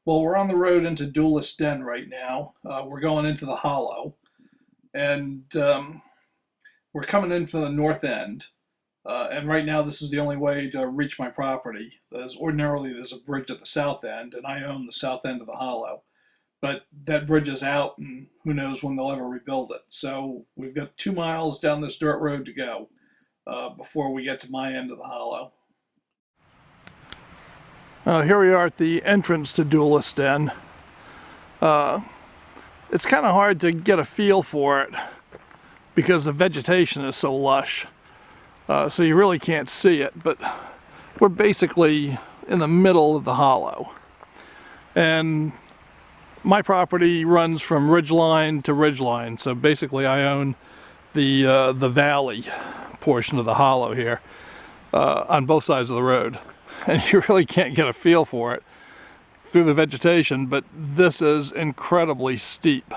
Well, we're on the road into Duelist Den right now. We're going into the Hollow, and we're coming in from the north end. And right now, this is the only way to reach my property. Ordinarily, there's a bridge at the south end, and I own the south end of the Hollow. But that bridge is out, and who knows when they'll ever rebuild it. So we've got 2 miles down this dirt road to go before we get to my end of the Hollow. Here we are at the entrance to Duelist Den. It's kind of hard to get a feel for it because the vegetation is so lush. So you really can't see it, but we're basically in the middle of the hollow. And my property runs from ridgeline to ridgeline, so basically I own the valley portion of the hollow here on both sides of the road. And you really can't get a feel for it through the vegetation, but this is incredibly steep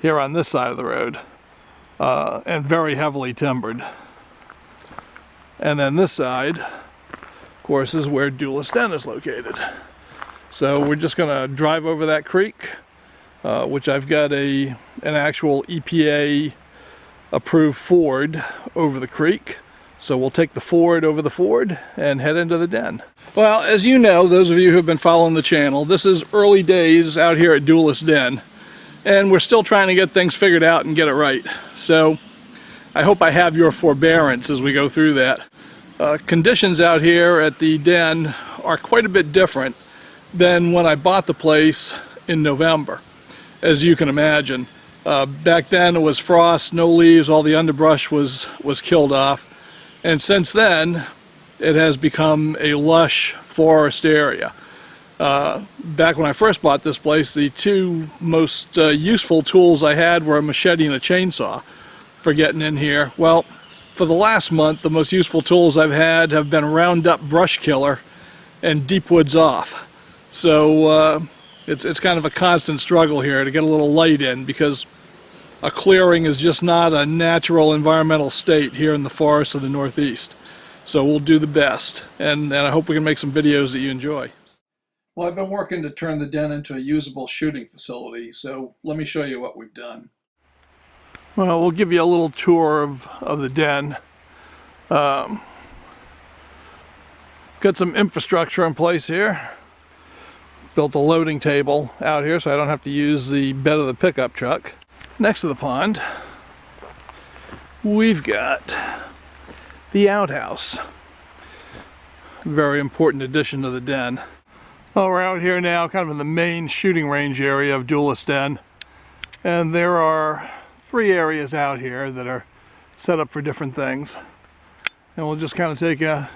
here on this side of the road and very heavily timbered. And then this side, of course, is where Duelist Den is located. So we're just going to drive over that creek, which I've got an actual EPA approved ford over the creek. So we'll take the ford over the ford and head into the den. Well, as you know, those of you who have been following the channel, this is early days out here at Duelist Den, and we're still trying to get things figured out and get it right. So I hope I have your forbearance as we go through that. Conditions out here at the den are quite a bit different than when I bought the place in November, as you can imagine. Back then it was frost, no leaves, all the underbrush was killed off. And since then, it has become a lush forest area. Back when I first bought this place, the two most useful tools I had were a machete and a chainsaw for getting in here. Well, for the last month, the most useful tools I've had have been Roundup brush killer and Deep Woods Off. So it's kind of a constant struggle here to get a little light in, because a clearing is just not a natural environmental state here in the forests of the Northeast. So we'll do the best, and I hope we can make some videos that you enjoy. Well, I've been working to turn the den into a usable shooting facility, so let me show you what we've done. Well, we'll give you a little tour of the den. Got some infrastructure in place here. Built a loading table out here so I don't have to use the bed of the pickup truck. Next to the pond, we've got the outhouse. Very important addition to the den. Well, we're out here now kind of in the main shooting range area of Duelist Den. And there are 3 areas out here that are set up for different things. And we'll just kind of take you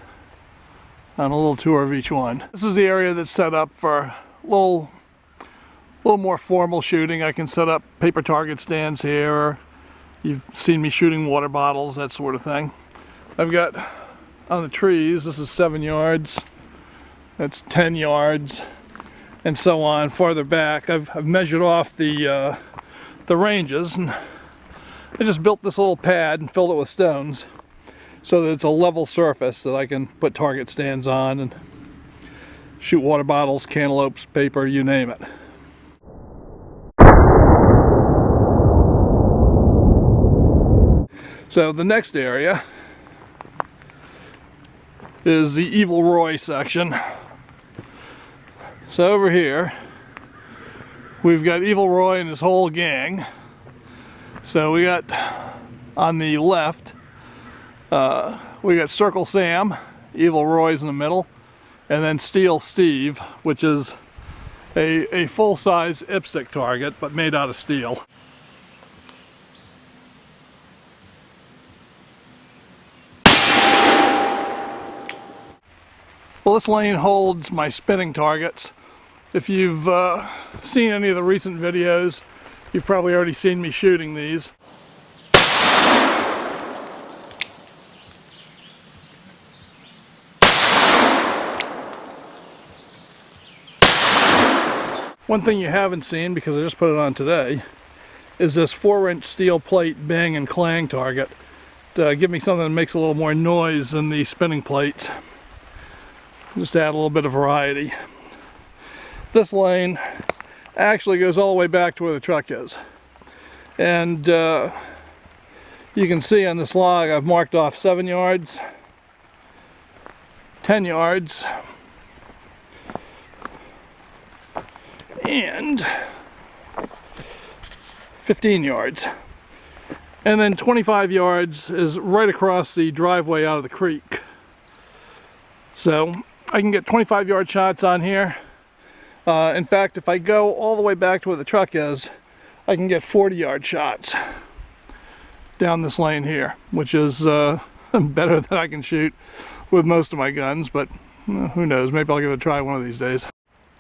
on a little tour of each one. This is the area that's set up for a little more formal shooting. I can set up paper target stands here, or you've seen me shooting water bottles, that sort of thing. I've got on the trees, this is 7 yards, that's 10 yards, and so on. Farther back, I've measured off the ranges, and I just built this little pad and filled it with stones so that it's a level surface that I can put target stands on and shoot water bottles, cantaloupes, paper, you name it. So the next area is the Evil Roy section. So over here, we've got Evil Roy and his whole gang. So we got on the left, we got Circle Sam, Evil Roy's in the middle, and then Steel Steve, which is a full-size IPSC target, but made out of steel. Well, this lane holds my spinning targets. If you've seen any of the recent videos, you've probably already seen me shooting these. One thing you haven't seen, because I just put it on today, is this 4-inch steel plate bang and clang target to give me something that makes a little more noise than the spinning plates. Just add a little bit of variety. this lane actually goes all the way back to where the truck is. And you can see on this log I've marked off 7 yards, 10 yards, and 15 yards. And then 25 yards is right across the driveway out of the creek. So I can get 25-yard shots on here. In fact, if I go all the way back to where the truck is, I can get 40-yard shots down this lane here, which is better than I can shoot with most of my guns, but who knows, maybe I'll give it a try one of these days.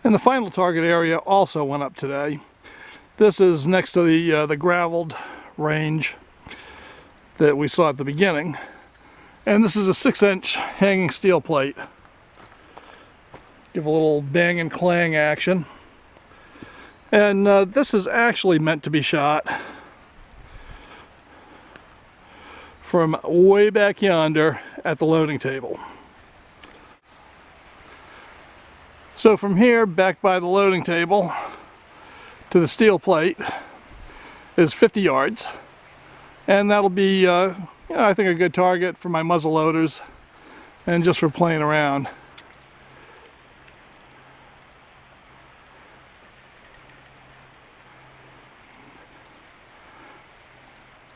And the final target area also went up today. This is next to the graveled range that we saw at the beginning. And this is a 6-inch hanging steel plate. Give a little bang and clang action. And this is actually meant to be shot from way back yonder at the loading table. So from here back by the loading table to the steel plate is 50 yards. And that'll be, I think, a good target for my muzzle loaders and just for playing around.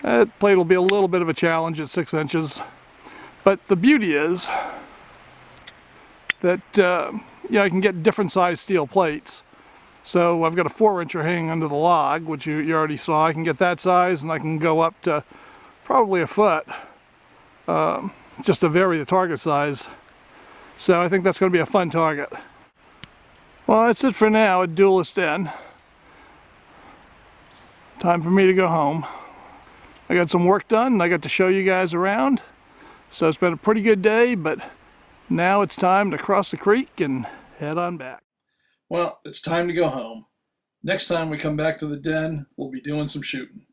That plate will be a little bit of a challenge at 6 inches, but the beauty is that I can get different size steel plates. So I've got a 4-incher hanging under the log, which you already saw. I can get that size, and I can go up to probably a foot, just to vary the target size. So I think that's going to be a fun target. Well, that's it for now at Duelist Inn. Time for me to go home. I got some work done, and I got to show you guys around. So it's been a pretty good day, but now it's time to cross the creek and head on back. Well, it's time to go home. Next time we come back to the den, we'll be doing some shooting.